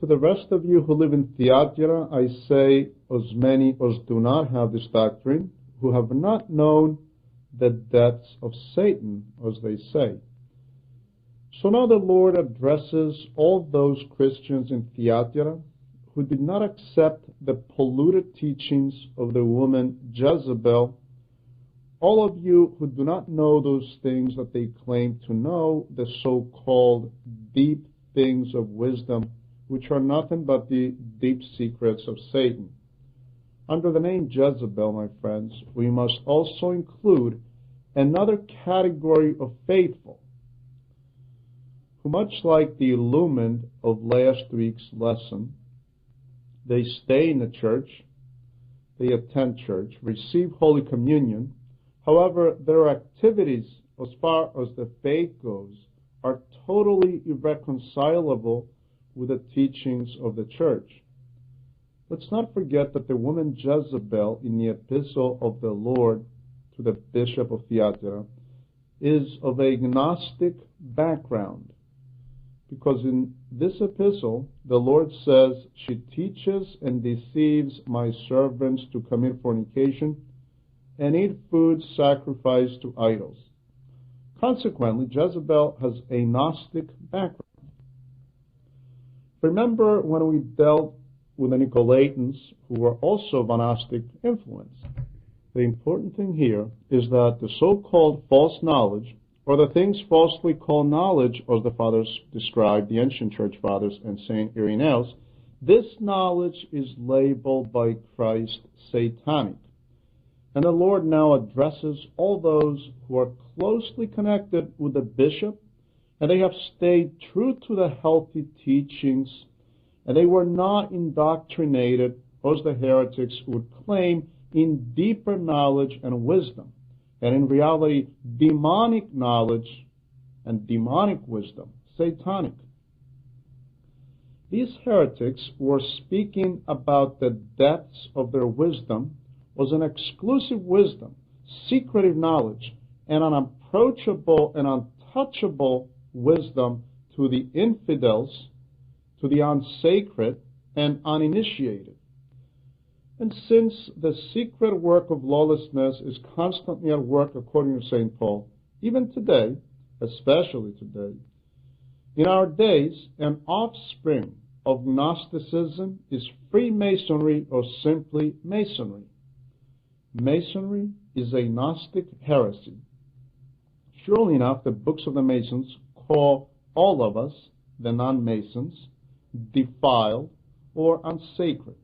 To the rest of you who live in Thyatira, I say, as many as do not have this doctrine, who have not known the depths of Satan, as they say. So now the Lord addresses all those Christians in Thyatira who did not accept the polluted teachings of the woman Jezebel, all of you who do not know those things that they claim to know, the so-called deep things of wisdom, which are nothing but the deep secrets of Satan. Under the name Jezebel, my friends, we must also include another category of faithful, who, much like the illumined of last week's lesson, they stay in the church, they attend church, receive Holy Communion. However, their activities, as far as the faith goes, are totally irreconcilable with the teachings of the church. Let's not forget that the woman Jezebel in the epistle of the Lord to the bishop of Thyatira is of a Gnostic background, because in this epistle the Lord says she teaches and deceives my servants to commit fornication and eat food sacrificed to idols. Consequently, Jezebel has a Gnostic background. Remember when we dealt with the Nicolaitans, who were also of a Gnostic influence. The important thing here is that the so-called false knowledge, or the things falsely called knowledge, as the fathers described, the ancient church fathers and St. Irenaeus, this knowledge is labeled by Christ satanic. And the Lord now addresses all those who are closely connected with the bishop, and they have stayed true to the healthy teachings, and they were not indoctrinated, as the heretics would claim, in deeper knowledge and wisdom, and in reality, demonic knowledge and demonic wisdom, satanic. These heretics were speaking about the depths of their wisdom was an exclusive wisdom, secretive knowledge, and an unapproachable and untouchable wisdom to the infidels, to the unsacred and uninitiated. And since the secret work of lawlessness is constantly at work, according to St. Paul, even today, especially today, in our days, an offspring of Gnosticism is Freemasonry, or simply Masonry. Masonry is a Gnostic heresy. Surely enough, the books of the Masons call all of us, the non-Masons, defiled or unsacred.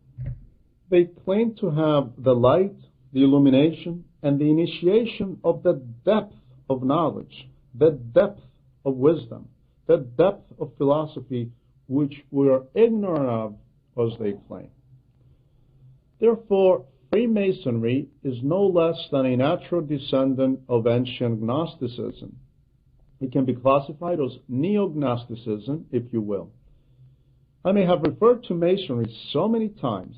They claim to have the light, the illumination, and the initiation of the depth of knowledge, the depth of wisdom, the depth of philosophy, which we are ignorant of, as they claim. Therefore, Freemasonry is no less than a natural descendant of ancient Gnosticism. It can be classified as neo-Gnosticism, if you will. I may have referred to Masonry so many times,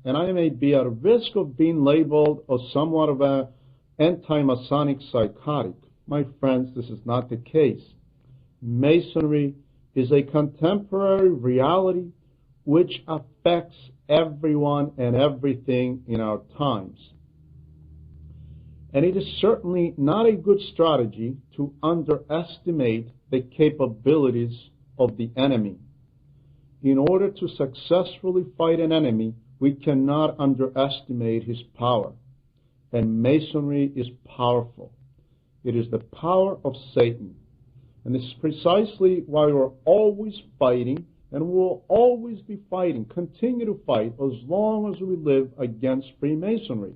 and I may be at risk of being labeled as somewhat of an anti-Masonic psychotic. My friends, this is not the case. Masonry is a contemporary reality which affects everyone and everything in our times. And it is certainly not a good strategy to underestimate the capabilities of the enemy. In order to successfully fight an enemy, we cannot underestimate his power. And Masonry is powerful. It is the power of Satan. And this is precisely why we're always fighting, and will always be fighting, continue to fight as long as we live against Freemasonry.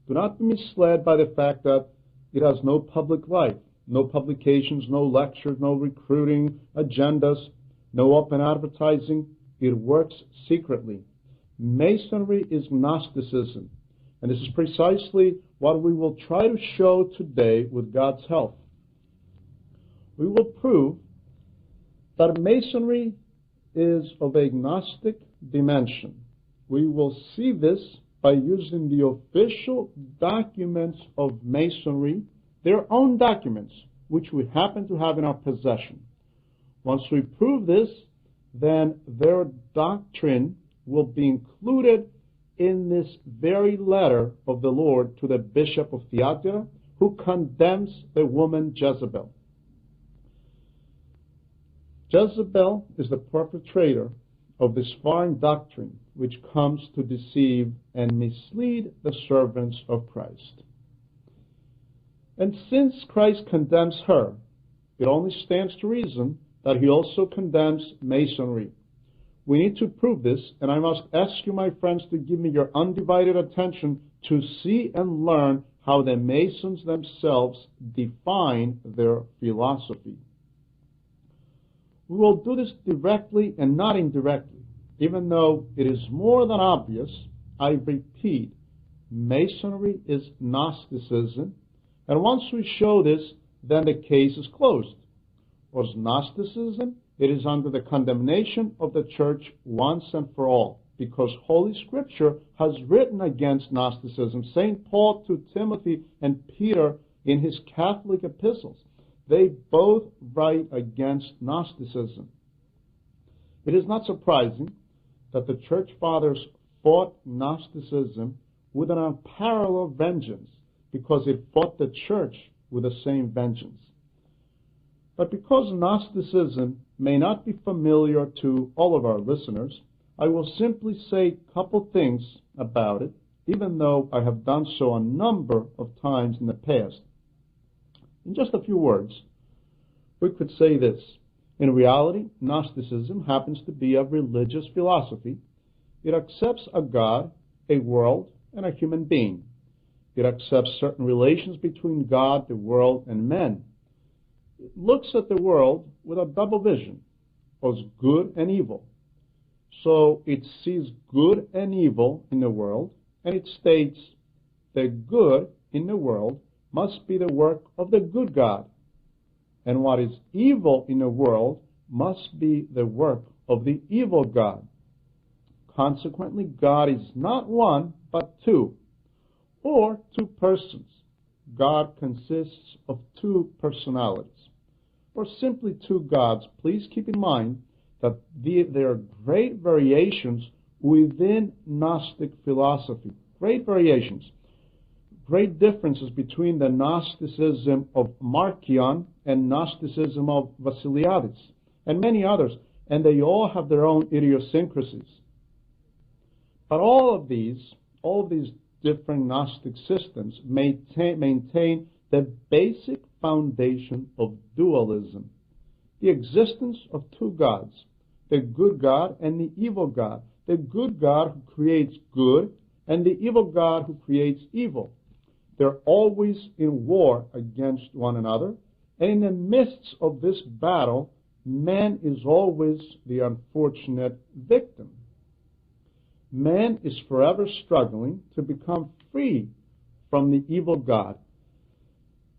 Do not be misled by the fact that it has no public life, no publications, no lectures, no recruiting agendas, no open advertising. It works secretly. Masonry is Gnosticism, and this is precisely what we will try to show today with God's help. We will prove that Masonry is of a Gnostic dimension. We will see this by using the official documents of Masonry, their own documents, which we happen to have in our possession. Once we prove this, then their doctrine will be included in this very letter of the Lord to the bishop of Thyatira, who condemns the woman Jezebel. Jezebel is the perpetrator of this foreign doctrine which comes to deceive and mislead the servants of Christ. And since Christ condemns her, it only stands to reason that he also condemns Masonry. We need to prove this, and I must ask you, my friends, to give me your undivided attention to see and learn how the Masons themselves define their philosophy. We will do this directly and not indirectly. Even though it is more than obvious, I repeat, Masonry is Gnosticism, and once we show this, then the case is closed. Was Gnosticism? It is under the condemnation of the Church once and for all, because Holy Scripture has written against Gnosticism. St. Paul to Timothy and Peter in his Catholic epistles, they both write against Gnosticism. It is not surprising that the Church Fathers fought Gnosticism with an unparalleled vengeance, because it fought the Church with the same vengeance. But because Gnosticism may not be familiar to all of our listeners, I will simply say a couple things about it, even though I have done so a number of times in the past. In just a few words, we could say this. In reality, Gnosticism happens to be a religious philosophy. It accepts a God, a world, and a human being. It accepts certain relations between God, the world, and men. It looks at the world with a double vision, as good and evil. So it sees good and evil in the world, and it states the good in the world must be the work of the good God, and what is evil in the world must be the work of the evil God. Consequently, God is not one, but two, or two persons. God consists of two personalities, or simply two gods. Please keep in mind that there are great variations within Gnostic philosophy, great variations, great differences between the Gnosticism of Marcion and Gnosticism of Vasiliadis, and many others, and they all have their own idiosyncrasies. But all of these different Gnostic systems maintain the basic foundation of dualism, the existence of two gods, the good God and the evil God, the good God who creates good and the evil God who creates evil. They're always in war against one another, and in the midst of this battle, man is always the unfortunate victim. Man is forever struggling to become free from the evil God.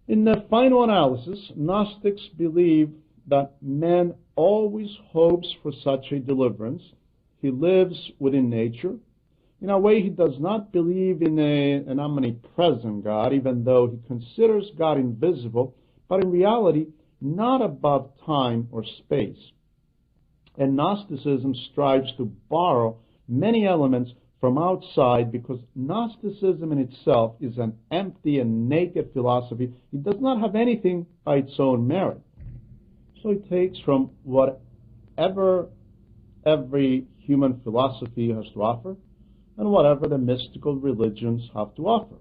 In the final analysis, Gnostics believe that man always hopes for such a deliverance. He lives within nature. In a way, he does not believe in an omnipresent God, even though he considers God invisible, but in reality, not above time or space. And Gnosticism strives to borrow many elements from outside, because Gnosticism in itself is an empty and naked philosophy. It does not have anything by its own merit. So it takes from whatever every human philosophy has to offer and whatever the mystical religions have to offer.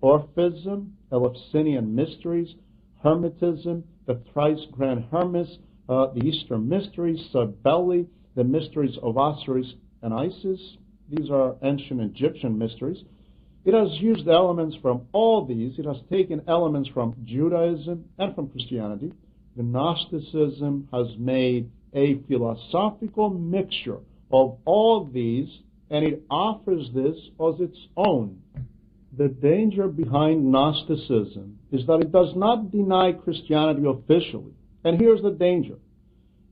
Orphism, Eleusinian mysteries, Hermetism, the thrice grand Hermes, the Eastern mysteries, Cybele, the mysteries of Osiris and Isis. These are ancient Egyptian mysteries. It has used elements from all these. It has taken elements from Judaism and from Christianity. Gnosticism has made a philosophical mixture of all these, and it offers this as its own. The danger behind Gnosticism is that it does not deny Christianity officially. And here's the danger.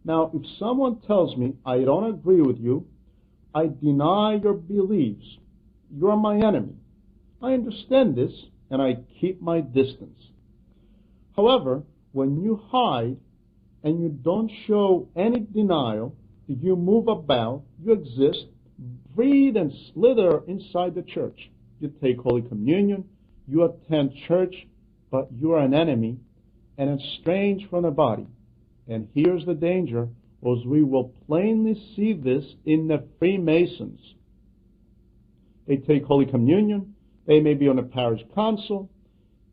Now, if someone tells me, I don't agree with you, I deny your beliefs, you're my enemy. I understand this, and I keep my distance. However, when you hide and you don't show any denial, You move about, you exist, breathe and slither inside the church. You take Holy Communion, you attend church, but you are an enemy and estranged from the body. And here's the danger, as we will plainly see this in the Freemasons. They take Holy Communion, they may be on a parish council,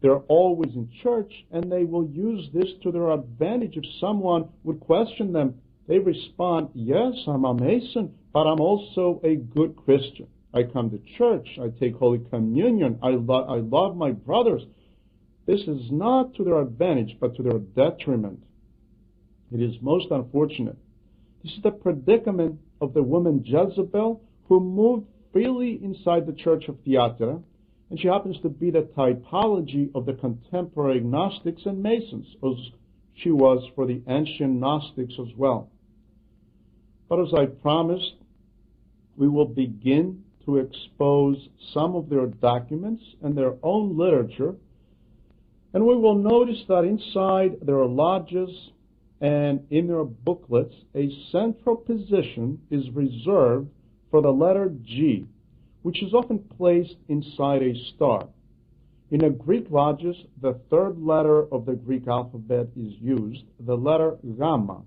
they're always in church, and they will use this to their advantage. If someone would question them, they respond, yes, I'm a Mason, but I'm also a good Christian. I come to church, I take Holy Communion, I love my brothers. This is not to their advantage, but to their detriment. It is most unfortunate. This is the predicament of the woman Jezebel, who moved freely inside the church of Thyatira, and she happens to be the typology of the contemporary Gnostics and Masons, as she was for the ancient Gnostics as well. But as I promised, we will begin to expose some of their documents and their own literature, and we will notice that inside their lodges and in their booklets, a central position is reserved for the letter G, which is often placed inside a star. In the Greek lodges, the third letter of the Greek alphabet is used, the letter gamma.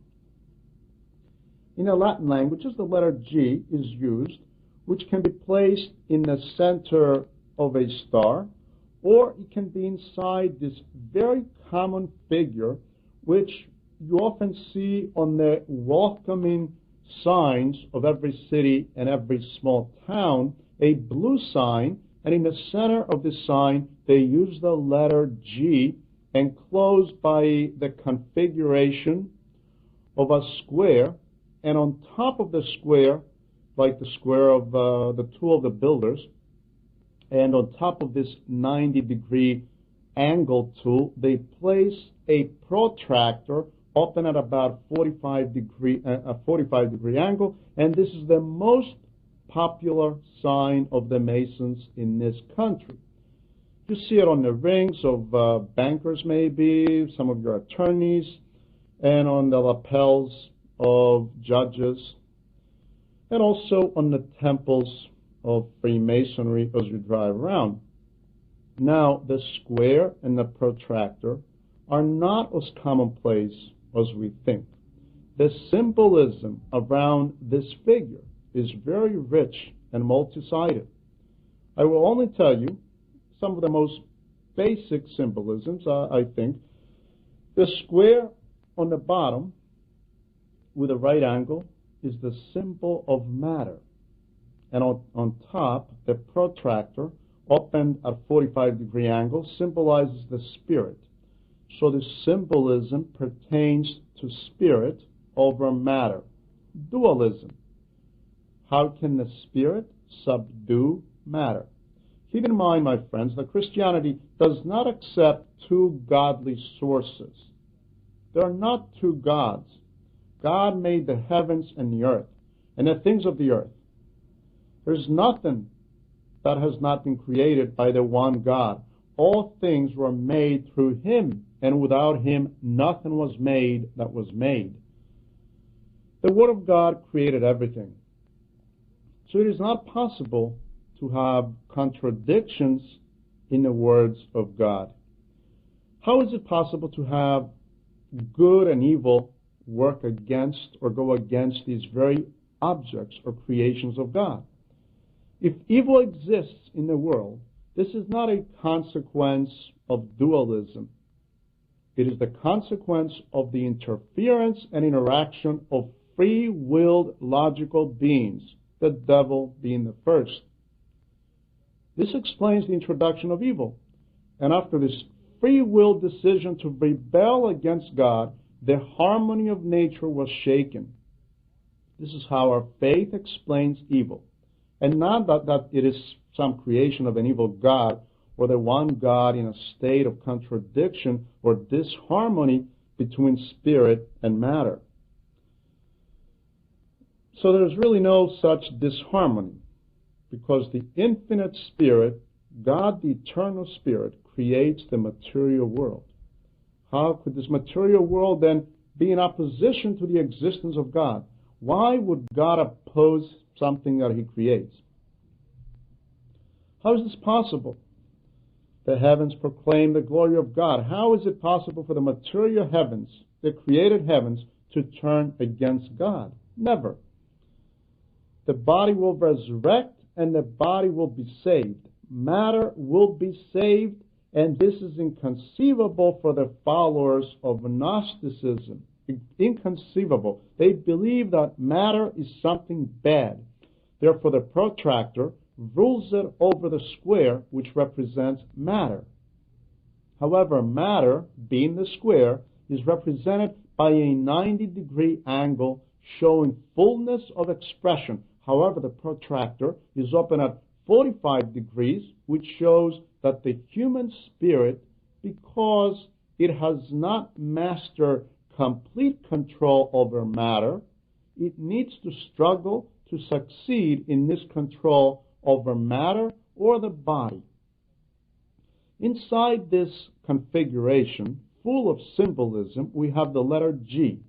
In the Latin languages, the letter G is used, which can be placed in the center of a star, or it can be inside this very common figure, which you often see on the welcoming signs of every city and every small town, a blue sign, and in the center of the sign they use the letter G enclosed by the configuration of a square, and on top of the square, like the square of the tool of the builders, and on top of this 90-degree angle tool, they place a protractor open at about 45-degree angle, and this is the most popular sign of the Masons in this country. You see it on the rings of bankers, maybe, some of your attorneys, and on the lapels of judges, and also on the temples of Freemasonry as you drive around. Now, the square and the protractor are not as commonplace as we think. The symbolism around this figure is very rich and multi-sided. I will only tell you some of the most basic symbolisms, I think. The square on the bottom with a right angle is the symbol of matter. And on top, the protractor, opened at 45-degree angle, symbolizes the spirit. So the symbolism pertains to spirit over matter. Dualism. How can the spirit subdue matter? Keep in mind, my friends, that Christianity does not accept two godly sources. There are not two gods. God made the heavens and the earth, and the things of the earth. There's nothing that has not been created by the one God. All things were made through Him, and without Him nothing was made that was made. The Word of God created everything. So it is not possible to have contradictions in the words of God. How is it possible to have good and evil work against or go against these very objects or creations of God? If evil exists in the world, this is not a consequence of dualism. It is the consequence of the interference and interaction of free-willed logical beings, the devil being the first. This explains the introduction of evil. And after this free-will decision to rebel against God, the harmony of nature was shaken. This is how our faith explains evil. And not that it is some creation of an evil God, or the one God in a state of contradiction or disharmony between spirit and matter. So there's really no such disharmony, because the infinite spirit, God the eternal spirit, creates the material world. How could this material world then be in opposition to the existence of God? Why would God oppose something that he creates? How is this possible? The heavens proclaim the glory of God. How is it possible for the material heavens, the created heavens, to turn against God? Never. The body will resurrect and the body will be saved. Matter will be saved, and this is inconceivable for the followers of Gnosticism. Inconceivable. They believe that matter is something bad. Therefore, the protractor rules it over the square, which represents matter. However, matter, being the square, is represented by a 90-degree angle showing fullness of expression. However, the protractor is open at 45 degrees, which shows that the human spirit, because it has not mastered complete control over matter, it needs to struggle to succeed in this control over matter or the body. Inside this configuration, full of symbolism, we have the letter G.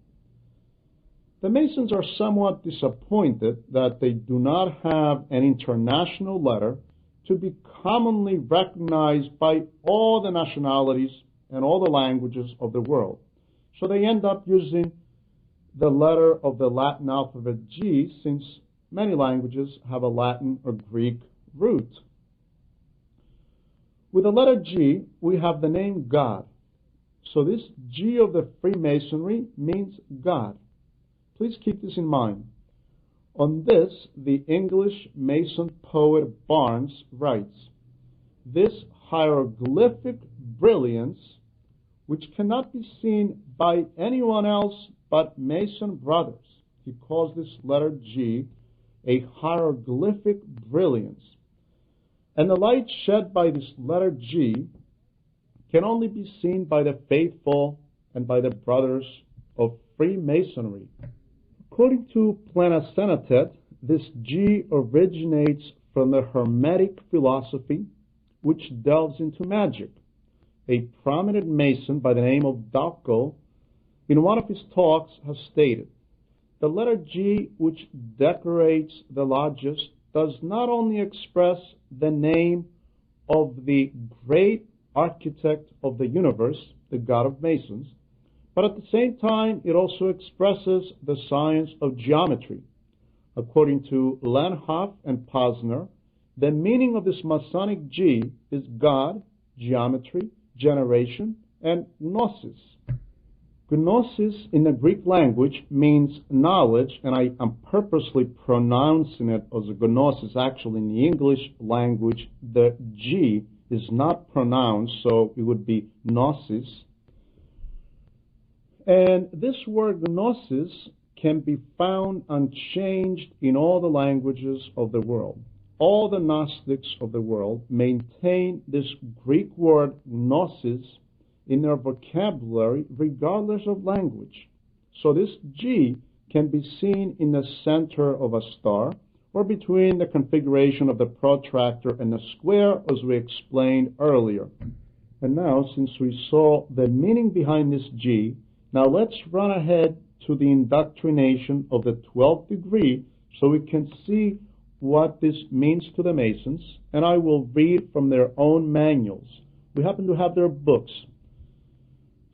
The Masons are somewhat disappointed that they do not have an international letter to be commonly recognized by all the nationalities and all the languages of the world. So they end up using the letter of the Latin alphabet G, since many languages have a Latin or Greek root. With the letter G, we have the name God. So this G of the Freemasonry means God. Please keep this in mind. On this, the English Mason poet Barnes writes, "This hieroglyphic brilliance, which cannot be seen by anyone else but Mason brothers." He calls this letter G a hieroglyphic brilliance. And the light shed by this letter G can only be seen by the faithful and by the brothers of Freemasonry. According to Planasenatet, this G originates from the Hermetic philosophy, which delves into magic. A prominent Mason by the name of Dalko, in one of his talks, has stated, "The letter G, which decorates the lodges, does not only express the name of the great architect of the universe, the God of Masons, but at the same time it also expresses the science of geometry." According to Lenhoff and Posner, the meaning of this Masonic G is God, geometry, generation, and gnosis. Gnosis in the Greek language means knowledge, and I am purposely pronouncing it as gnosis. Actually, in the English language, the G is not pronounced, so it would be gnosis. And this word gnosis can be found unchanged in all the languages of the world. All the Gnostics of the world maintain this Greek word gnosis in their vocabulary regardless of language. So this G can be seen in the center of a star or between the configuration of the protractor and the square, as we explained earlier. And now, since we saw the meaning behind this G, now let's run ahead to the indoctrination of the 12th degree so we can see what this means to the Masons, and I will read from their own manuals. We happen to have their books.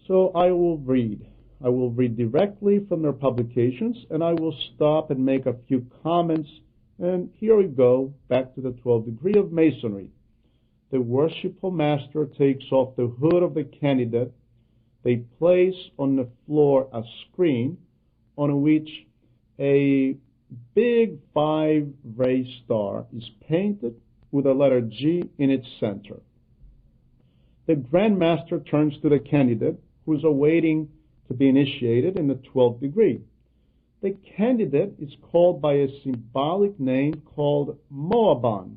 So I will read directly from their publications, and I will stop and make a few comments. And here we go, back to the 12th degree of Masonry. The worshipful master takes off the hood of the candidate. They place on the floor a screen on which a big 5-ray star is painted with the letter G in its center. The Grand Master turns to the candidate, who is awaiting to be initiated in the 12th degree. The candidate is called by a symbolic name called Moaban.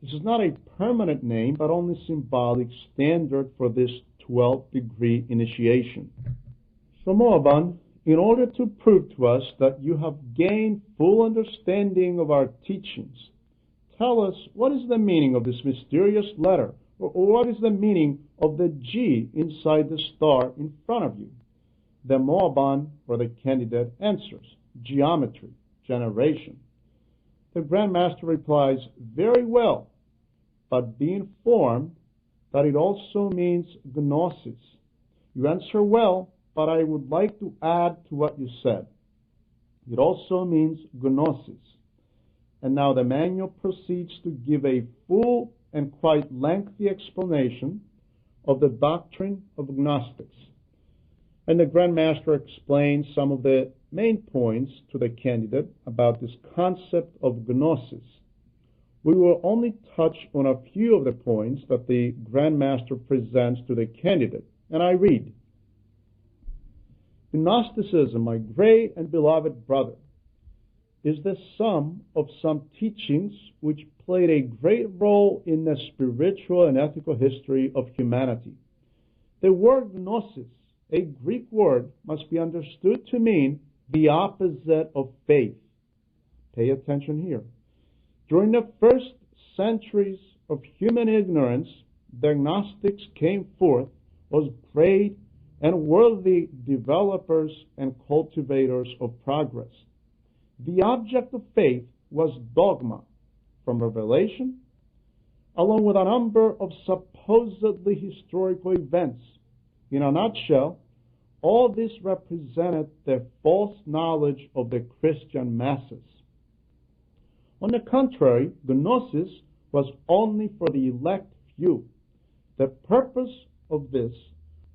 This is not a permanent name, but only symbolic, standard for this 12th degree initiation. So Moaban, in order to prove to us that you have gained full understanding of our teachings, tell us what is the meaning of this mysterious letter, or what is the meaning of the G inside the star in front of you. The Moaban, or the candidate, answers, geometry, generation. The Grand Master replies, very well, but be informed that it also means gnosis. You answer well, but I would like to add to what you said. It also means gnosis. And now the manual proceeds to give a full and quite lengthy explanation of the doctrine of Gnostics. And the Grand Master explains some of the main points to the candidate about this concept of gnosis. We will only touch on a few of the points that the Grand Master presents to the candidate. And I read, Gnosticism, my great and beloved brother, is the sum of some teachings which played a great role in the spiritual and ethical history of humanity. The word gnosis, a Greek word, must be understood to mean the opposite of faith. Pay attention here. During the first centuries of human ignorance, the Gnostics came forth as great and worthy developers and cultivators of progress. The object of faith was dogma from revelation, along with a number of supposedly historical events. In a nutshell, all this represented the false knowledge of the Christian masses. On the contrary, gnosis was only for the elect few. The purpose of this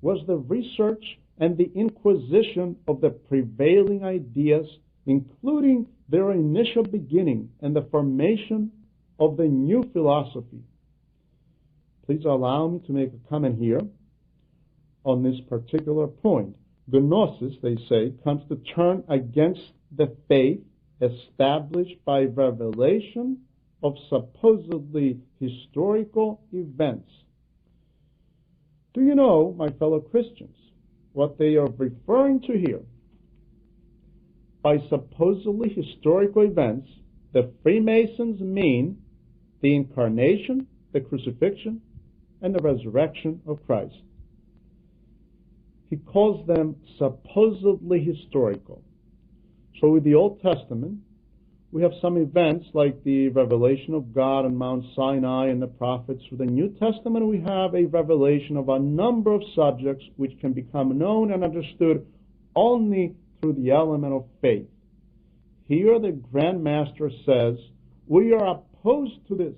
was the research and the inquisition of the prevailing ideas, including their initial beginning and the formation of the new philosophy. Please allow me to make a comment here on this particular point. Gnosis, they say, comes to turn against the faith established by revelation of supposedly historical events. Do you know, my fellow Christians, what they are referring to here? By supposedly historical events, the Freemasons mean the incarnation, the crucifixion, and the resurrection of Christ. He calls them supposedly historical. So with the Old Testament, we have some events like the revelation of God on Mount Sinai and the prophets. With the New Testament, we have a revelation of a number of subjects which can become known and understood only through the element of faith. Here the Grand Master says, we are opposed to this.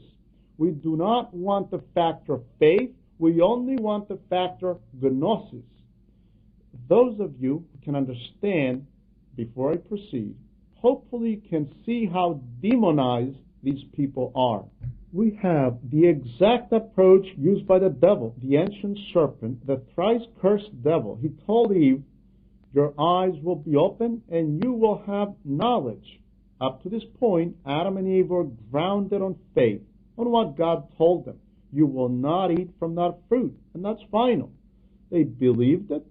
We do not want the factor faith. We only want the factor gnosis. Those of you who can understand, before I proceed, hopefully can see how demonized these people are. We have the exact approach used by the devil, the ancient serpent, the thrice cursed devil. He told Eve, your eyes will be open and you will have knowledge. Up to this point, Adam and Eve were grounded on faith, on what God told them. You will not eat from that fruit, and that's final. They believed it,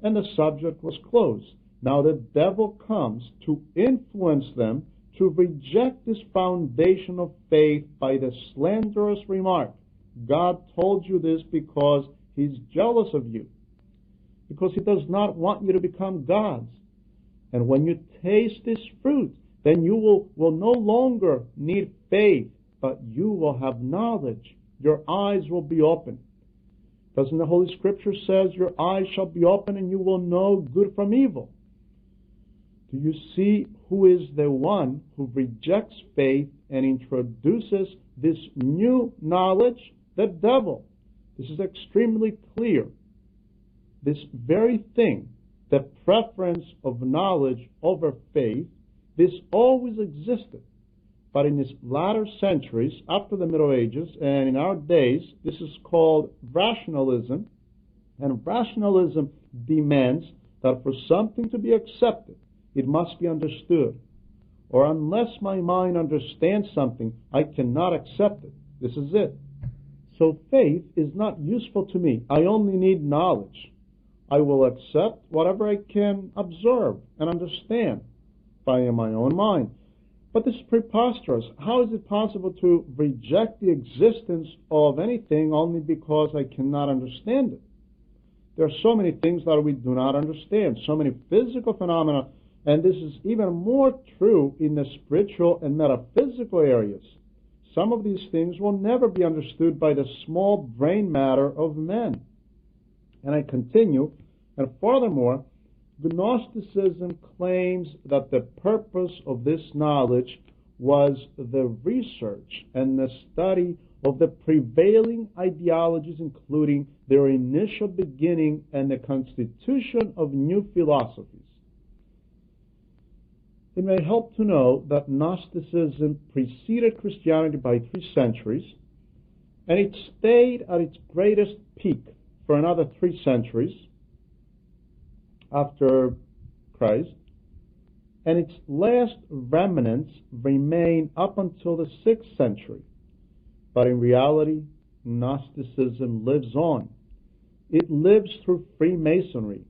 and the subject was closed. Now the devil comes to influence them to reject this foundation of faith by the slanderous remark, God told you this because he's jealous of you, because he does not want you to become gods. And when you taste this fruit, then you will no longer need faith, but you will have knowledge. Your eyes will be open. Doesn't the Holy Scripture says your eyes shall be open and you will know good from evil? Do you see who is the one who rejects faith and introduces this new knowledge? The devil. This is extremely clear. This very thing, the preference of knowledge over faith, this always existed. But in these latter centuries, after the Middle Ages, and in our days, this is called rationalism. And rationalism demands that for something to be accepted, it must be understood. Or unless my mind understands something, I cannot accept it. This is it. So faith is not useful to me. I only need knowledge. I will accept whatever I can observe and understand by my own mind. But this is preposterous. How is it possible to reject the existence of anything only because I cannot understand it? There are so many things that we do not understand, so many physical phenomena And this is even more true in the spiritual and metaphysical areas. Some of these things will never be understood by the small brain matter of men. And I continue, and furthermore, Gnosticism claims that the purpose of this knowledge was the research and the study of the prevailing ideologies, including their initial beginning and the constitution of new philosophies. It may help to know that Gnosticism preceded Christianity by 3 centuries, and it stayed at its greatest peak for another 3 centuries after Christ, and its last remnants remain up until the 6th century. But in reality, Gnosticism lives on. It lives through Freemasonry.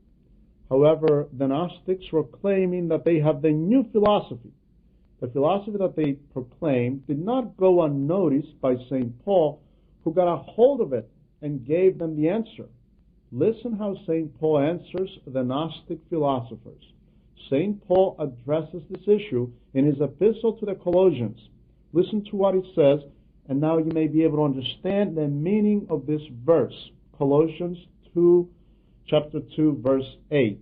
However, the Gnostics were claiming that they have the new philosophy. The philosophy that they proclaimed did not go unnoticed by St. Paul, who got a hold of it and gave them the answer. Listen how St. Paul answers the Gnostic philosophers. St. Paul addresses this issue in his epistle to the Colossians. Listen to what he says, and now you may be able to understand the meaning of this verse. Colossians chapter 2, verse 8.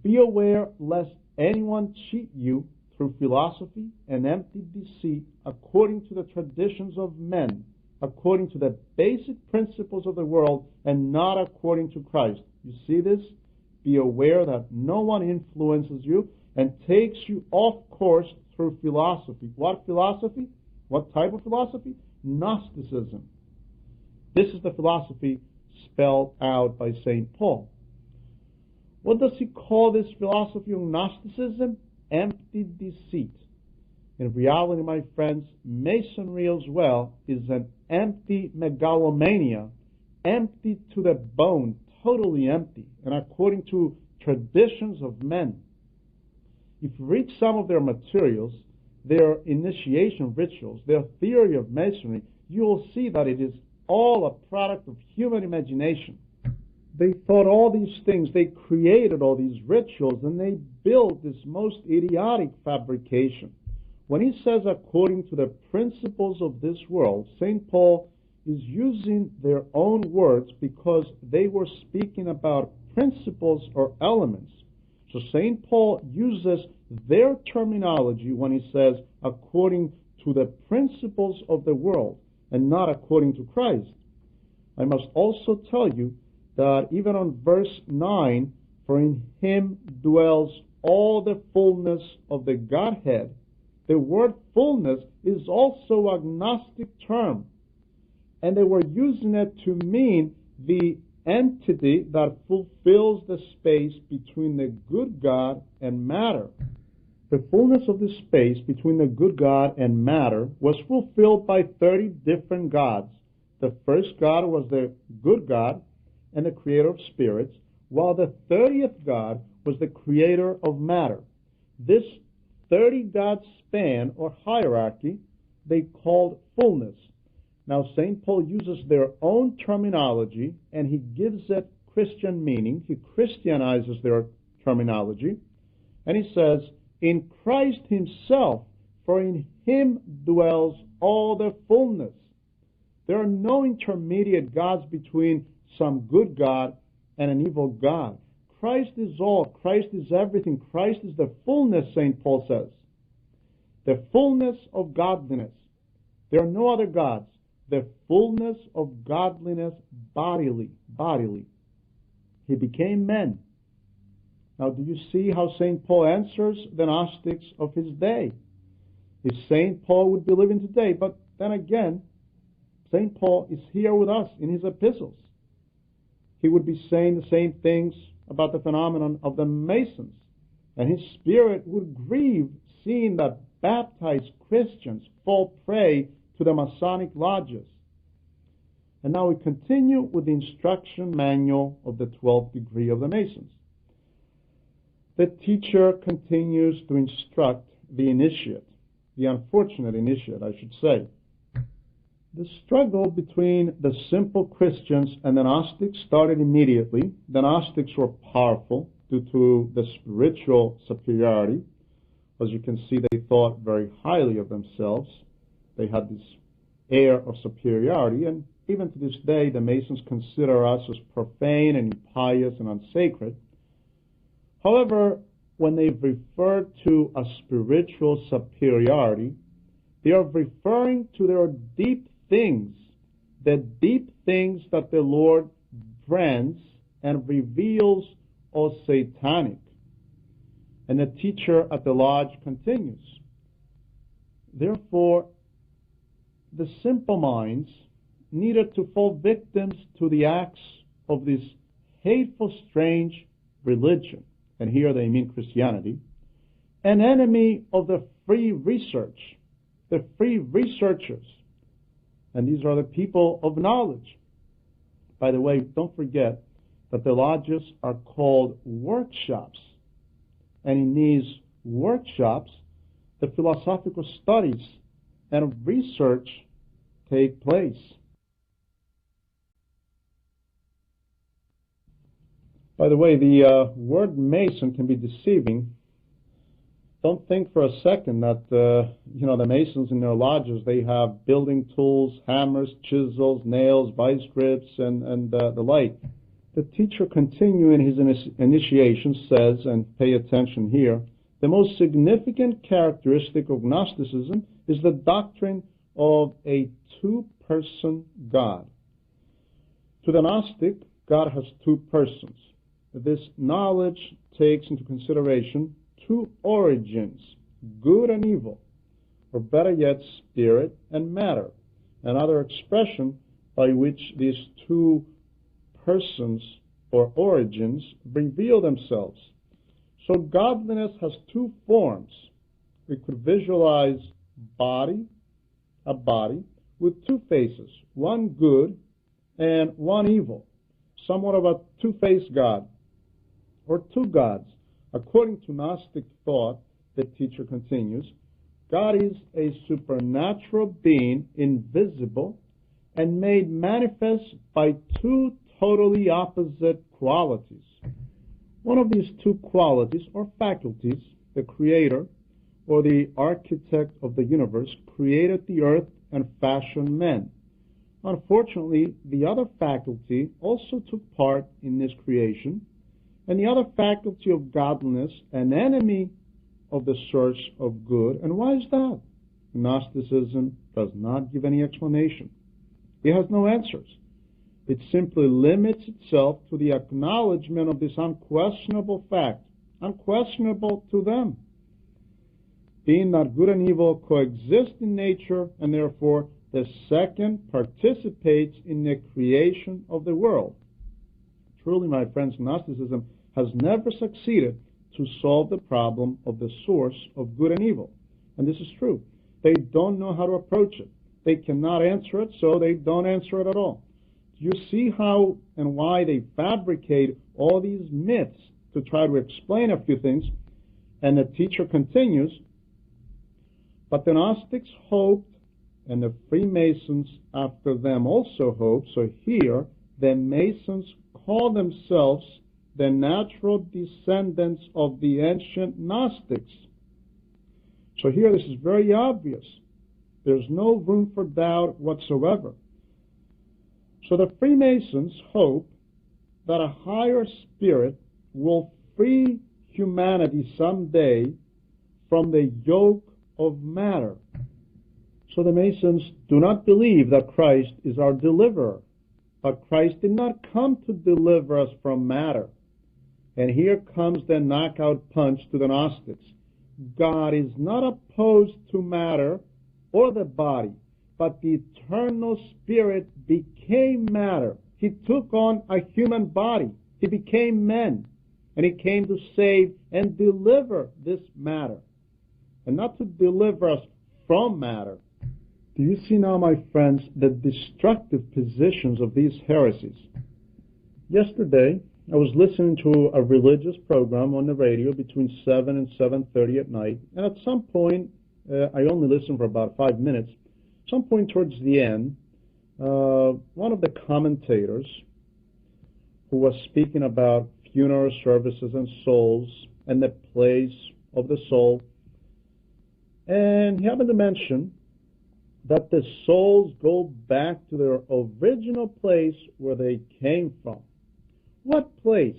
Be aware lest anyone cheat you through philosophy and empty deceit, according to the traditions of men, according to the basic principles of the world, and not according to Christ. You see this? Be aware that no one influences you and takes you off course through philosophy. What philosophy? What type of philosophy? Gnosticism. This is the philosophy spelled out by St. Paul. What does he call this philosophy of Gnosticism? Empty deceit. In reality, my friends, Masonry as well is an empty megalomania, empty to the bone, totally empty, and according to traditions of men. If you read some of their materials, their initiation rituals, their theory of Masonry, you will see that it is all a product of human imagination. They thought all these things, they created all these rituals, and they built this most idiotic fabrication. When he says according to the principles of this world, St. Paul is using their own words because they were speaking about principles or elements. So St. Paul uses their terminology when he says according to the principles of the world and not according to Christ. I must also tell you that even on verse 9, for in him dwells all the fullness of the Godhead, the word fullness is also a Gnostic term, and they were using it to mean the entity that fulfills the space between the good God and matter. The fullness of the space between the good God and matter was fulfilled by 30 different gods. The first God was the good God and the creator of spirits, while the 30th God was the creator of matter. This 30-God span or hierarchy they called fullness. Now, St. Paul uses their own terminology, and he gives it Christian meaning. He Christianizes their terminology, and he says, in Christ himself, for in him dwells all the fullness. There are no intermediate gods between some good God and an evil God. Christ is all. Christ is everything. Christ is the fullness, St. Paul says. The fullness of godliness. There are no other gods. The fullness of godliness bodily. He became man. Now, do you see how St. Paul answers the Gnostics of his day? If St. Paul would be living today, but then again, St. Paul is here with us in his epistles. He would be saying the same things about the phenomenon of the Masons, and his spirit would grieve seeing that baptized Christians fall prey to the Masonic lodges. And now we continue with the instruction manual of the 12th degree of the Masons. The teacher continues to instruct the initiate, the unfortunate initiate, I should say. The struggle between the simple Christians and the Gnostics started immediately. The Gnostics were powerful. due to the spiritual superiority. As you can see, they thought very highly of themselves. They had this air of superiority, and even to this day, the Masons consider us as profane and impious and unsacred. However, when they refer to a spiritual superiority, they are referring to their deep things, the deep things that the Lord grants and reveals as satanic. And the teacher at the lodge continues, therefore, the simple minds needed to fall victims to the acts of this hateful, strange religion, and here they mean Christianity, an enemy of the free research, the free researchers, and these are the people of knowledge. By the way, don't forget that the lodges are called workshops, and in these workshops, the philosophical studies and research take place. By the way, the word Mason can be deceiving. Don't think for a second that the Masons in their lodges, they have building tools, hammers, chisels, nails, vice grips, and the like. The teacher continuing his initiation says, and pay attention here, the most significant characteristic of Gnosticism is the doctrine of a two-person God. To the Gnostic, God has two persons. This knowledge takes into consideration two origins, good and evil, or better yet, spirit and matter, another expression by which these two persons or origins reveal themselves. So godliness has two forms. We could visualize a body with two faces, one good and one evil, somewhat of a two-faced God, or two gods. According to Gnostic thought, the teacher continues, God is a supernatural being, invisible, and made manifest by two totally opposite qualities. One of these two qualities or faculties, the creator or the architect of the universe, created the earth and fashioned men. Unfortunately, the other faculty also took part in this creation, and the other faculty of godliness, an enemy of the source of good. And why is that? Gnosticism does not give any explanation. It has no answers. It simply limits itself to the acknowledgement of this unquestionable fact, unquestionable to them, being that good and evil coexist in nature, and therefore the second participates in the creation of the world. Truly, my friends, Gnosticism has never succeeded to solve the problem of the source of good and evil. And this is true. They don't know how to approach it. They cannot answer it, so they don't answer it at all. Do you see how and why they fabricate all these myths to try to explain a few things? And the teacher continues, but the Gnostics hoped, and the Freemasons after them also hoped, so here the Masons call themselves the natural descendants of the ancient Gnostics. So here this is very obvious. There's no room for doubt whatsoever. So the Freemasons hope that a higher spirit will free humanity someday from the yoke of matter. So the Masons do not believe that Christ is our deliverer, but Christ did not come to deliver us from matter. And here comes the knockout punch to the Gnostics. God is not opposed to matter or the body, but the eternal spirit became matter. He took on a human body. He became man, and he came to save and deliver this matter, and not to deliver us from matter. Do you see now, my friends, the destructive positions of these heresies? Yesterday, I was listening to a religious program on the radio between 7 and 7:30 at night, and at some point, I only listened for about 5 minutes. At some point towards the end, one of the commentators who was speaking about funeral services and souls and the place of the soul. And he happened to mention that the souls go back to their original place where they came from. What place?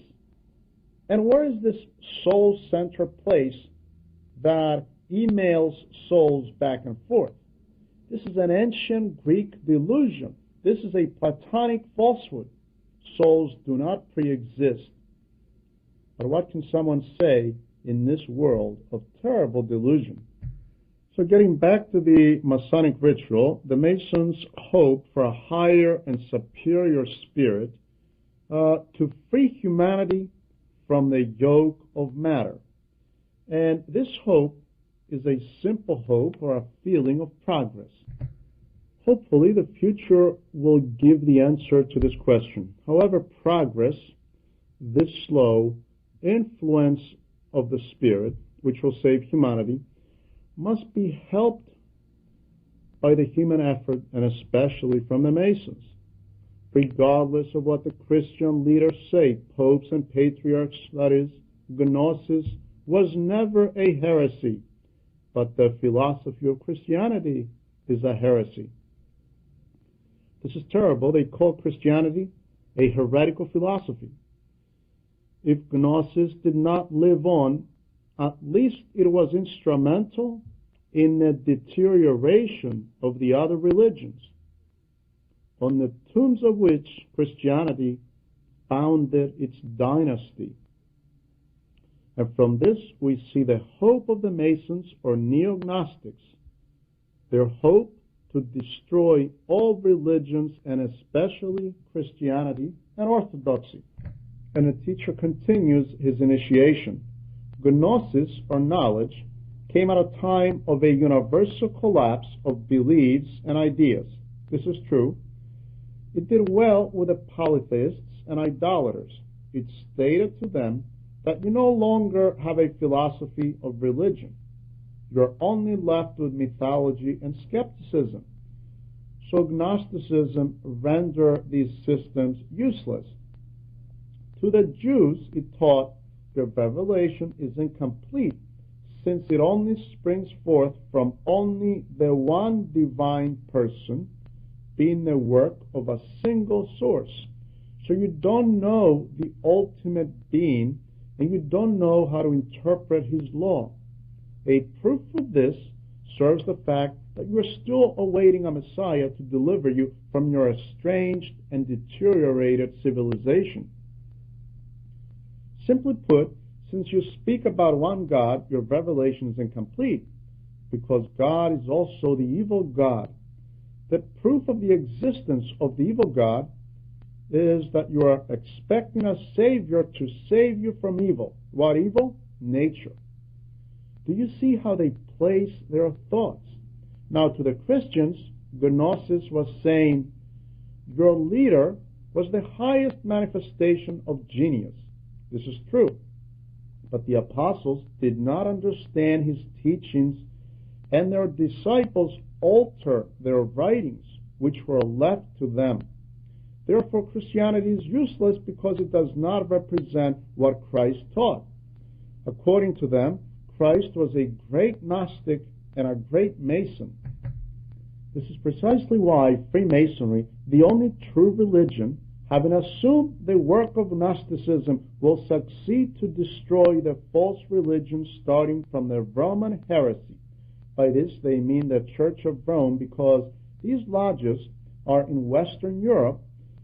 And where is this soul-centered place that emails souls back and forth? This is an ancient Greek delusion. This is a Platonic falsehood. Souls do not pre-exist. But what can someone say in this world of terrible delusion? So getting back to the Masonic ritual, the Masons hope for a higher and superior spirit to free humanity from the yoke of matter. And this hope is a simple hope or a feeling of progress. Hopefully the future will give the answer to this question. However, progress, this slow influence of the Spirit, which will save humanity, must be helped by the human effort, and especially from the Masons. Regardless of what the Christian leaders say, popes and patriarchs, that is, Gnosis was never a heresy, but the philosophy of Christianity is a heresy. This is terrible. They call Christianity a heretical philosophy. If Gnosis did not live on, at least it was instrumental in the deterioration of the other religions, on the tombs of which Christianity founded its dynasty. And from this we see the hope of the Masons or Neo-Gnostics, their hope to destroy all religions and especially Christianity and Orthodoxy. And the teacher continues his initiation. Gnosis, or knowledge, came at a time of a universal collapse of beliefs and ideas. This is true. It did well with the polytheists and idolaters. It stated to them that you no longer have a philosophy of religion. You're only left with mythology and skepticism. So Gnosticism rendered these systems useless. To the Jews, it taught their revelation is incomplete, since it only springs forth from only the one divine person, being the work of a single source. So you don't know the ultimate being, and you don't know how to interpret his law. A proof of this serves the fact that you are still awaiting a Messiah to deliver you from your estranged and deteriorated civilization. Simply put, since you speak about one God, your revelation is incomplete, because God is also the evil God. The proof of the existence of the evil God is that you are expecting a Savior to save you from evil. What evil? Nature. Do you see how they place their thoughts? Now, to the Christians, Gnosis was saying, your leader was the highest manifestation of genius. This is true. But the apostles did not understand his teachings, and their disciples altered their writings, which were left to them. Therefore, Christianity is useless because it does not represent what Christ taught. According to them, Christ was a great Gnostic and a great Mason. This is precisely why Freemasonry, the only true religion, having assumed the work of Gnosticism, will succeed to destroy the false religion starting from the Roman heresy. By this they mean the Church of Rome, because these lodges are in Western Europe,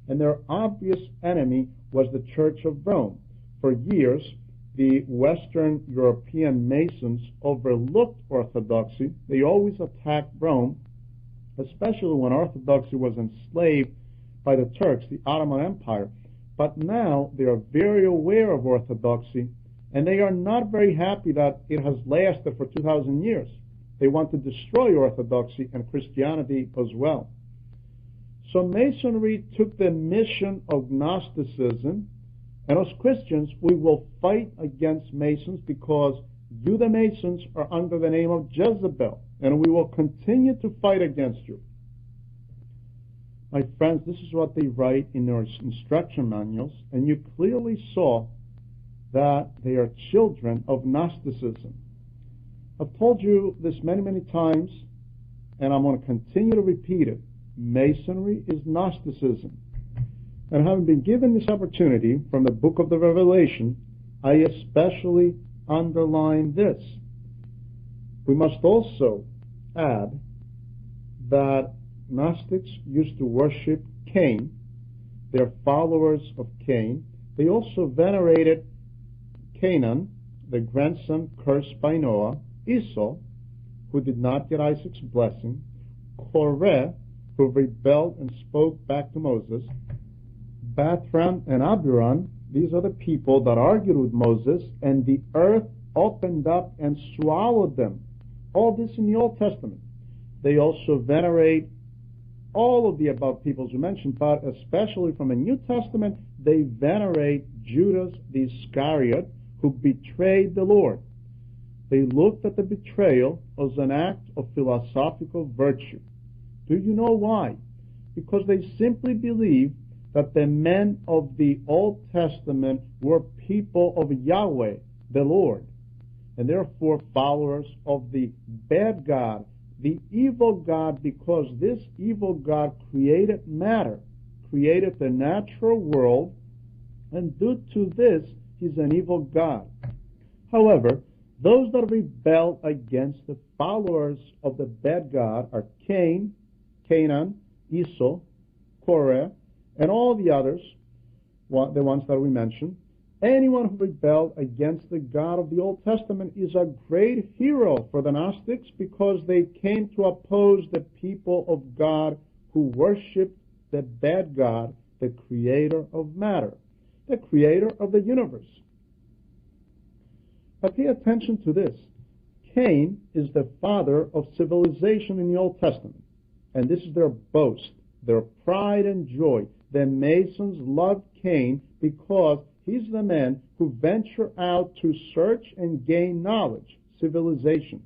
and their obvious enemy was the Church of Rome. For years, the Western European Masons overlooked Orthodoxy. They always attacked Rome, especially when Orthodoxy was enslaved by the Turks, the Ottoman Empire. But now they are very aware of Orthodoxy, and they are not very happy that it has lasted for 2,000 years. They want to destroy Orthodoxy and Christianity as well. So Masonry took the mission of Gnosticism, and as Christians we will fight against Masons, because you, the Masons, are under the name of Jezebel, and we will continue to fight against you. My friends, this is what they write in their instruction manuals, and you clearly saw that they are children of Gnosticism. I've told you this many, many times, and I'm going to continue to repeat it. Masonry is Gnosticism. And having been given this opportunity from the book of the Revelation, I especially underline this. We must also add that Gnostics used to worship Cain. They're followers of Cain. They also venerated Canaan, the grandson cursed by Noah, Esau, who did not get Isaac's blessing, Korah, who rebelled and spoke back to Moses, Bathram and Abiram. These are the people that argued with Moses, and the earth opened up and swallowed them. All this in the Old Testament. They also venerate all of the above peoples we mentioned, but especially from the New Testament, they venerate Judas the Iscariot, who betrayed the Lord. They looked at the betrayal as an act of philosophical virtue. Do you know why? Because they simply believed that the men of the Old Testament were people of Yahweh, the Lord, and therefore followers of the bad God, the evil God, because this evil God created matter, created the natural world, and due to this, he's an evil God. However, those that rebel against the followers of the bad God are Cain, Canaan, Esau, Korah, and all the others, the ones that we mentioned. Anyone who rebelled against the God of the Old Testament is a great hero for the Gnostics, because they came to oppose the people of God who worshipped the bad God, the creator of matter, the creator of the universe. But pay attention to this. Cain is the father of civilization in the Old Testament, and this is their boast, their pride and joy. The Masons love Cain because he's the man who venture out to search and gain knowledge, civilization,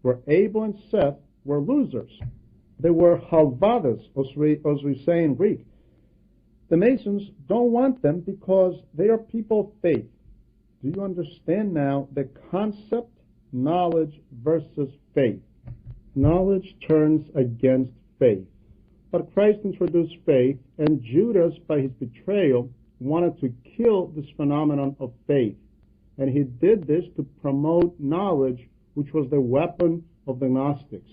where Abel and Seth were losers. They were halvadas, as we say in Greek. The Masons don't want them because they are people of faith. Do you understand now the concept, knowledge versus faith? Knowledge turns against faith. But Christ introduced faith, and Judas, by his betrayal, wanted to kill this phenomenon of faith. And he did this to promote knowledge, which was the weapon of the Gnostics.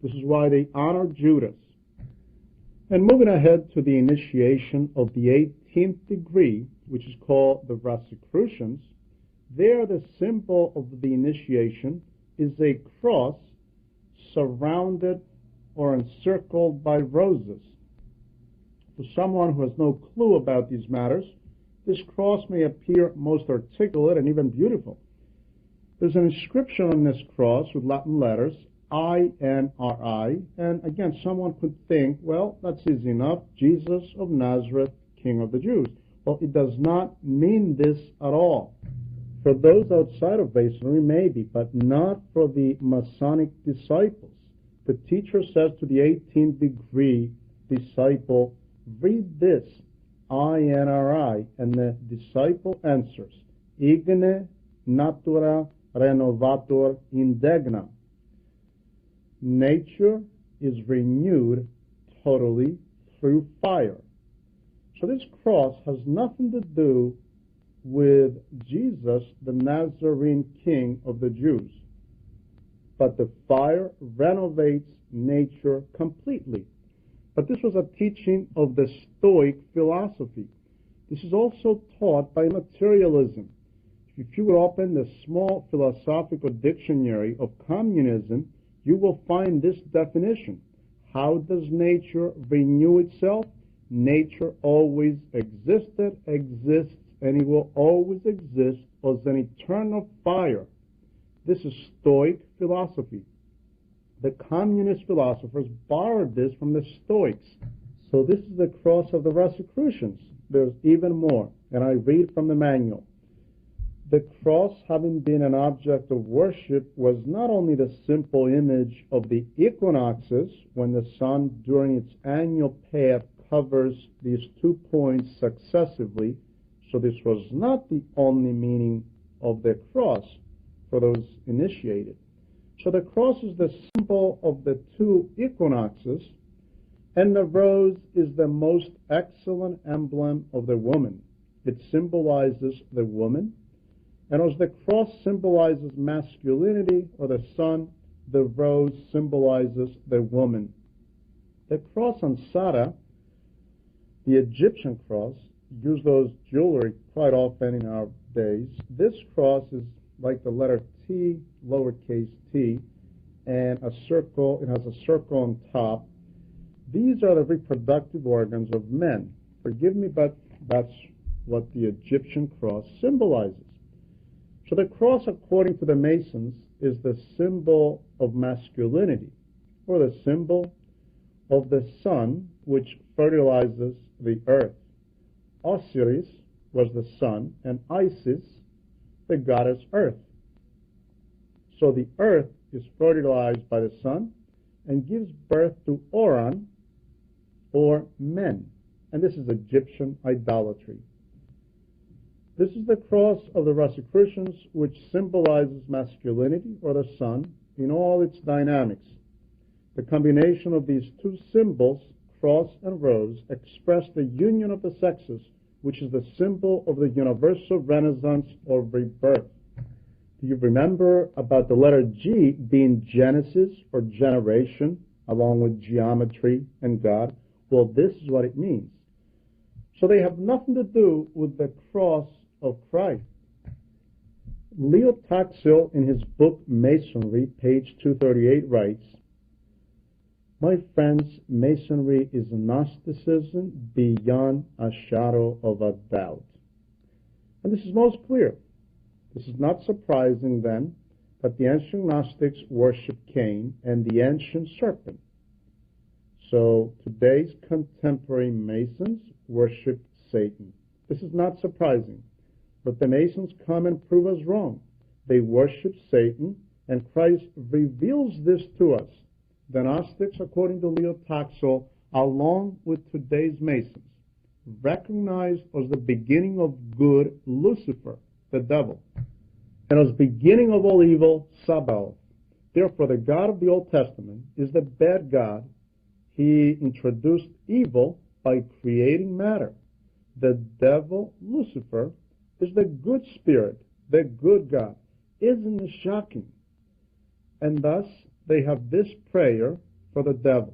This is why they honored Judas. And moving ahead to the initiation of the 18th degree, which is called the Rosicrucians, there the symbol of the initiation is a cross surrounded or encircled by roses. For someone who has no clue about these matters, this cross may appear most articulate and even beautiful. There's an inscription on this cross with Latin letters, INRI, and again, someone could think, well, that's easy enough, Jesus of Nazareth, King of the Jews. Well, it does not mean this at all. For those outside of Masonry, maybe, but not for the Masonic disciples. The teacher says to the 18th degree disciple, read this, INRI, and the disciple answers, Igne natura renovator indegna. Nature is renewed totally through fire. So this cross has nothing to do with Jesus, the Nazarene King of the Jews. But the fire renovates nature completely. But this was a teaching of the Stoic philosophy. This is also taught by materialism. If you would open the small philosophical dictionary of communism, you will find this definition. How does nature renew itself? Nature always existed, exists, and it will always exist as an eternal fire. This is Stoic philosophy. The communist philosophers borrowed this from the Stoics. So this is the cross of the Rosicrucians. There's even more, and I read from the manual. The cross, having been an object of worship, was not only the simple image of the equinoxes, when the sun during its annual path covers these 2 points successively, So this was not the only meaning of the cross for those initiated. So the cross is the symbol of the two equinoxes, and the rose is the most excellent emblem of the woman. It symbolizes the woman, and as the cross symbolizes masculinity or the sun, the rose symbolizes the woman. The cross on Sara, the Egyptian cross, use those jewelry quite often in our days. This cross is like the letter T, lowercase t, and a circle. It has a circle on top. These are the reproductive organs of men. Forgive me, but that's what the Egyptian cross symbolizes. So the cross, according to the Masons, is the symbol of masculinity, or the symbol of the sun, which fertilizes the earth. Osiris was the sun, and Isis, the goddess earth. So the earth is fertilized by the sun and gives birth to Oran, or men. And this is Egyptian idolatry. This is the cross of the Rosicrucians, which symbolizes masculinity, or the sun, in all its dynamics. The combination of these two symbols, cross and rose, express the union of the sexes, which is the symbol of the universal renaissance or rebirth. Do you remember about the letter G being Genesis, or generation, along with geometry and God? Well, this is what it means. So they have nothing to do with the cross of Christ. Leo Taxil, in his book Masonry, page 238, writes, "My friends, Masonry is Gnosticism beyond a shadow of a doubt." And this is most clear. This is not surprising, then, that the ancient Gnostics worshipped Cain and the ancient serpent. So today's contemporary Masons worship Satan. This is not surprising, but the Masons come and prove us wrong. They worship Satan, and Christ reveals this to us. The Gnostics, according to Leo Taxil, along with today's Masons, recognized as the beginning of good Lucifer, the devil, and as beginning of all evil, Sabaoth. Therefore, the God of the Old Testament is the bad God. He introduced evil by creating matter. The devil, Lucifer, is the good spirit, the good God. Isn't it shocking? And thus, they have this prayer for the devil.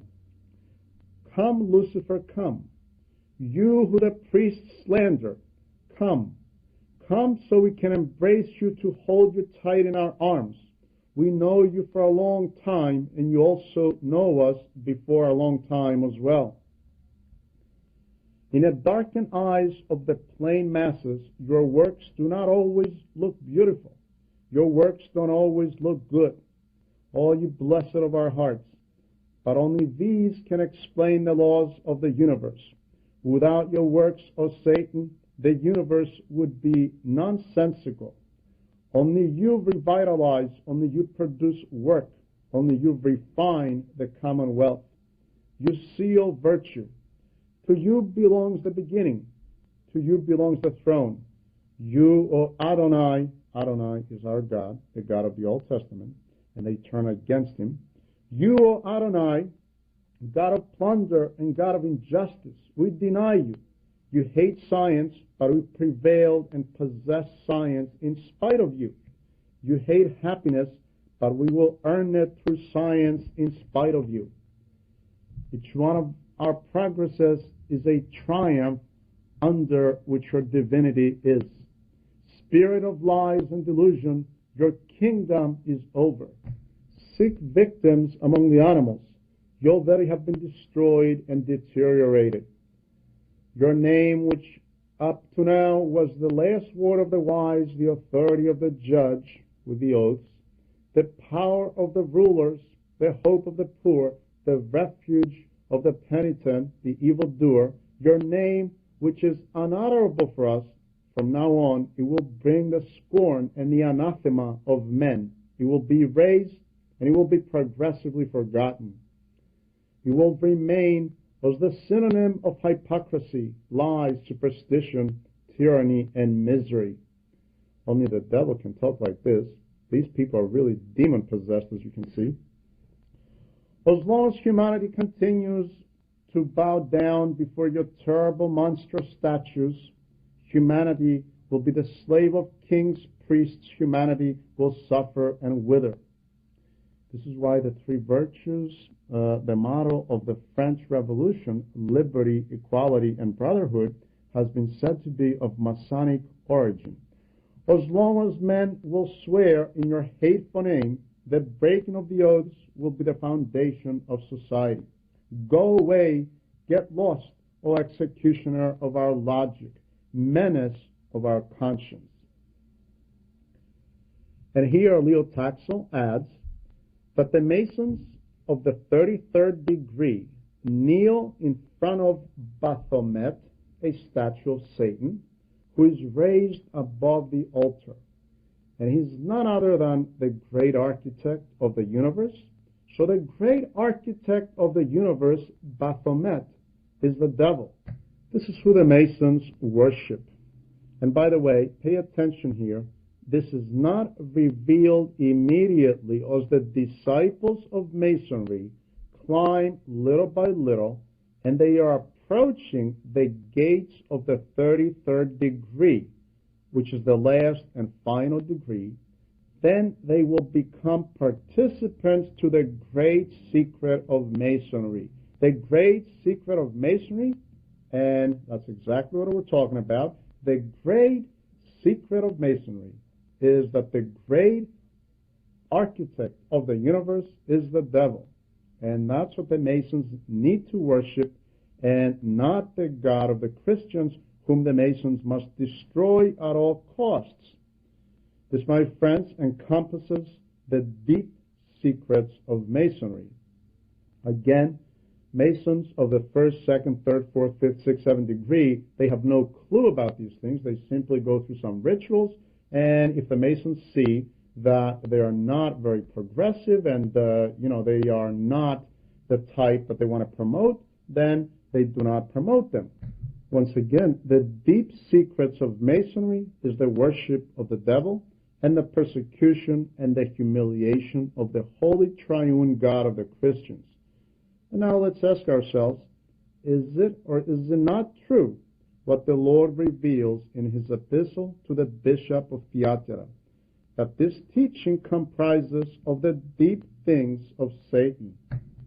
"Come, Lucifer, come. You who the priests slander, come. Come so we can embrace you to hold you tight in our arms. We know you for a long time, and you also know us before a long time as well. In the darkened eyes of the plain masses, your works do not always look beautiful. Your works don't always look good. All you blessed of our hearts. But only these can explain the laws of the universe. Without your works, O Satan, the universe would be nonsensical. Only you revitalize, only you produce work, only you refine the commonwealth. You seal virtue. To you belongs the beginning. To you belongs the throne. You, O Adonai, Adonai is our God, the God of the Old Testament, and they turn against him. You, O Adonai, God of plunder and God of injustice, we deny you. You hate science, but we prevailed and possess science in spite of you. You hate happiness, but we will earn it through science in spite of you. Each one of our progresses is a triumph under which your divinity is. Spirit of lies and delusion, your kingdom is over. Seek victims among the animals. You already have been destroyed and deteriorated. Your name, which up to now was the last word of the wise, the authority of the judge with the oaths, the power of the rulers, the hope of the poor, the refuge of the penitent, the evildoer, your name, which is unutterable for us, from now on, it will bring the scorn and the anathema of men. It will be raised, and it will be progressively forgotten. It will remain as the synonym of hypocrisy, lies, superstition, tyranny and misery. Only the devil can talk like this. These people are really demon-possessed, as you can see. As long as humanity continues to bow down before your terrible, monstrous statues, humanity will be the slave of kings, priests. Humanity will suffer and wither. This is why the three virtues, the motto of the French Revolution, liberty, equality, and brotherhood, has been said to be of Masonic origin. As long as men will swear in your hateful name, the breaking of the oaths will be the foundation of society. Go away, get lost, O executioner of our logic, menace of our conscience. And here Leo Taxil adds that the Masons of the 33rd degree kneel in front of Baphomet, a statue of Satan, who is raised above the altar. And he's none other than the great architect of the universe. So the great architect of the universe, Baphomet, is the devil. This is who the Masons worship. And by the way, pay attention here. This is not revealed immediately as the disciples of Masonry climb little by little, and they are approaching the gates of the 33rd degree, which is the last and final degree. Then they will become participants to the great secret of Masonry. The great secret of Masonry, and that's exactly what we're talking about, the great secret of Masonry is that the great architect of the universe is the devil. And that's what the Masons need to worship, and not the God of the Christians, whom the Masons must destroy at all costs. This, my friends, encompasses the deep secrets of Masonry. Again, Masons of the 1st, 2nd, 3rd, 4th, 5th, 6th, 7th degree, they have no clue about these things. They simply go through some rituals, and if the Masons see that they are not very progressive and, they are not the type that they want to promote, then they do not promote them. Once again, the deep secrets of Masonry is the worship of the devil and the persecution and the humiliation of the holy triune God of the Christians. And now let's ask ourselves, is it or is it not true what the Lord reveals in his epistle to the Bishop of Thyatira, that this teaching comprises of the deep things of Satan?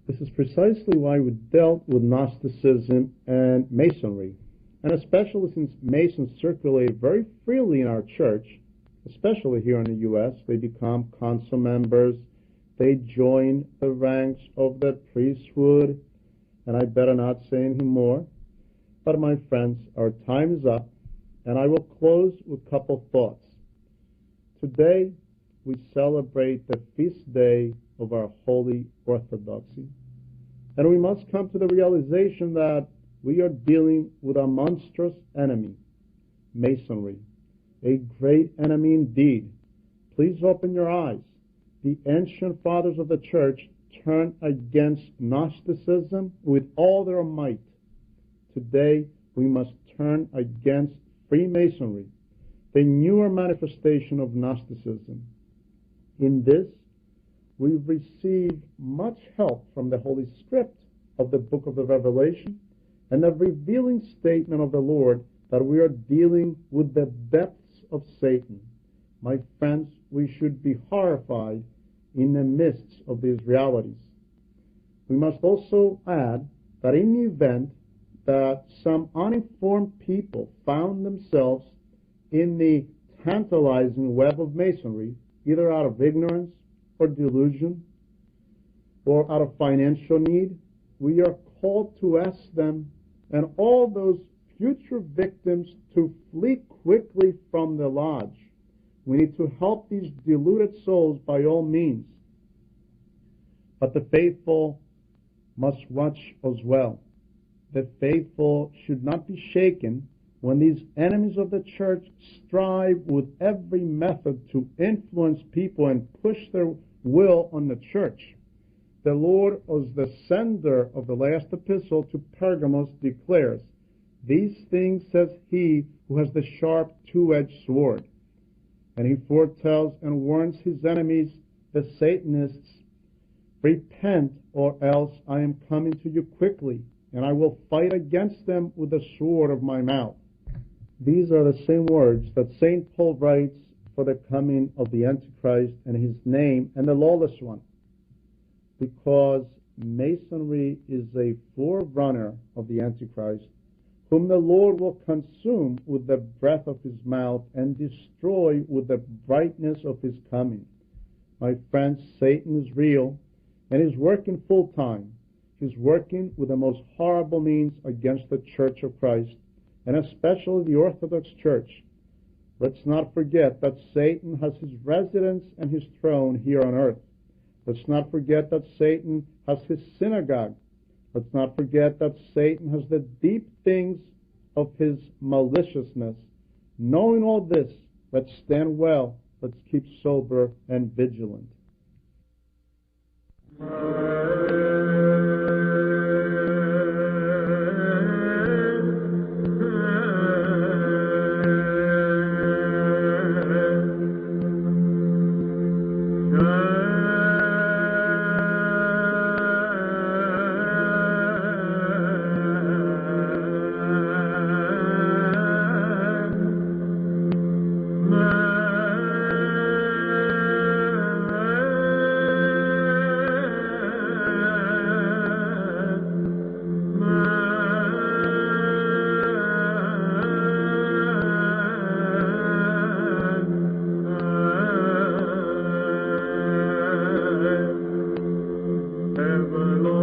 This is precisely why we dealt with Gnosticism and Masonry, and especially since Masons circulate very freely in our church, especially here in the U.S. They become council members, they join the ranks of the priesthood, and I better not say anything more. But my friends, our time is up, and I will close with a couple thoughts. Today, we celebrate the feast day of our holy orthodoxy, and we must come to the realization that we are dealing with a monstrous enemy, Masonry, a great enemy indeed. Please open your eyes. The ancient fathers of the church turned against Gnosticism with all their might. Today, we must turn against Freemasonry, the newer manifestation of Gnosticism. In this, we receive much help from the Holy Script of the book of the Revelation and the revealing statement of the Lord that we are dealing with the depths of Satan. My friends, we should be horrified in the midst of these realities. We must also add that in the event that some uninformed people found themselves in the tantalizing web of Masonry, either out of ignorance or delusion or out of financial need, we are called to ask them and all those future victims to flee quickly from the lodge. We need to help these deluded souls by all means. But the faithful must watch as well. The faithful should not be shaken when these enemies of the church strive with every method to influence people and push their will on the church. The Lord, as the sender of the last epistle to Pergamos, declares, These things says he who has the sharp two-edged sword. And he foretells and warns his enemies, the Satanists, repent, or else I am coming to you quickly, and I will fight against them with the sword of my mouth. These are the same words that St. Paul writes for the coming of the Antichrist and his name and the lawless one, because Masonry is a forerunner of the Antichrist, whom the Lord will consume with the breath of his mouth and destroy with the brightness of his coming. My friends, Satan is real and is working full time. He's working with the most horrible means against the Church of Christ, and especially the Orthodox Church. Let's not forget that Satan has his residence and his throne here on earth. Let's not forget that Satan has his synagogue. Let's not forget that Satan has the deep things of his maliciousness. Knowing all this, let's stand well, let's keep sober and vigilant. Ever